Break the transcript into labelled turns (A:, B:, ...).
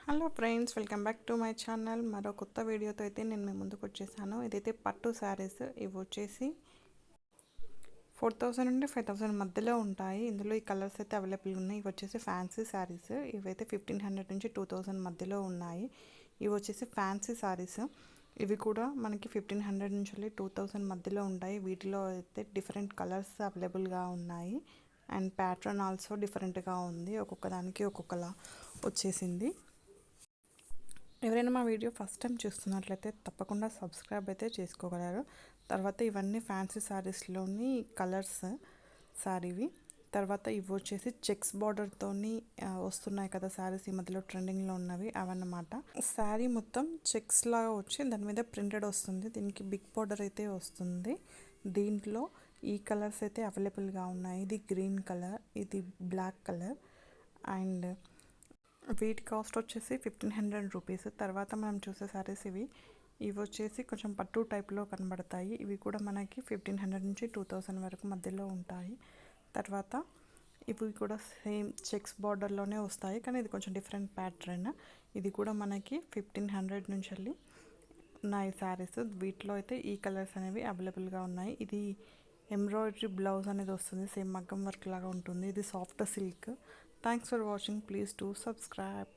A: Hello friends, welcome back to my channel. మరో కొత్త వీడియోతో అయితే నేను మీ ముందుకు వచ్చేసాను. ఇదైతే పట్టు శారీస్. ఇవి వచ్చేసి 4000 నుండి 5000 మధ్యలో ఉంటాయి. ఇందులో ఈ కలర్స్ అయితే అవైలబుల్ ఉన్నాయి. ఇవి వచ్చేసి ఫ్యాన్సీ శారీస్. ఇవైతే 1500 నుంచి 2000 మధ్యలో ఉన్నాయి. ఇవి వచ్చేసి ఫ్యాన్సీ శారీస్. ఇవి కూడా మనకి 1500 నుంచి 2000 మధ్యలో ఉంటాయి. వీటిలో అయితే డిఫరెంట్ కలర్స్ అవైలబుల్గా ఉన్నాయి. అండ్ ప్యాటర్న్ ఆల్సో డిఫరెంట్గా ఉంది. ఒక్కొక్క దానికి ఒక్కొక్కలా వచ్చేసింది. ఎవరైనా మా వీడియో ఫస్ట్ టైం చూస్తున్నట్లయితే తప్పకుండా సబ్స్క్రైబ్ అయితే చేసుకోగలరు. తర్వాత ఇవన్నీ ఫ్యాన్సీ శారీస్లోని కలర్స్ శారీవి. తర్వాత ఇవి వచ్చేసి చెక్స్ బార్డర్తోని వస్తున్నాయి కదా శారీస్, ఈ మధ్యలో ట్రెండింగ్లో ఉన్నవి అవన్నమాట. శారీ మొత్తం చెక్స్ లాగా వచ్చి దాని మీద ప్రింటెడ్ వస్తుంది. దీనికి బిగ్ బార్డర్ అయితే వస్తుంది. దీంట్లో ఈ కలర్స్ అయితే అవైలబుల్గా ఉన్నాయి. ఇది గ్రీన్ కలర్, ఇది బ్లాక్ కలర్. అండ్ వీటి కాస్ట్ వచ్చేసి 1500 రూపీస్. తర్వాత మనం చూసే సారీస్ ఇవి వచ్చేసి కొంచెం పట్టు టైప్లో కనబడతాయి. ఇవి కూడా మనకి 1500 నుంచి 2000 వరకు మధ్యలో ఉంటాయి. తర్వాత ఇవి కూడా సేమ్ చెక్స్ బార్డర్లోనే వస్తాయి, కానీ ఇది కొంచెం డిఫరెంట్ ప్యాటర్న్. ఇది కూడా మనకి 1500 నుంచి ఉన్నాయి శారీస్. వీటిలో అయితే ఈ కలర్స్ అనేవి అవైలబుల్గా ఉన్నాయి. ఇది ఎంబ్రాయిడరీ బ్లౌజ్ అనేది వస్తుంది, సేమ్ మగ్గం వర్క్ లాగా ఉంటుంది. ఇది soft silk. Thanks for watching. Please do subscribe.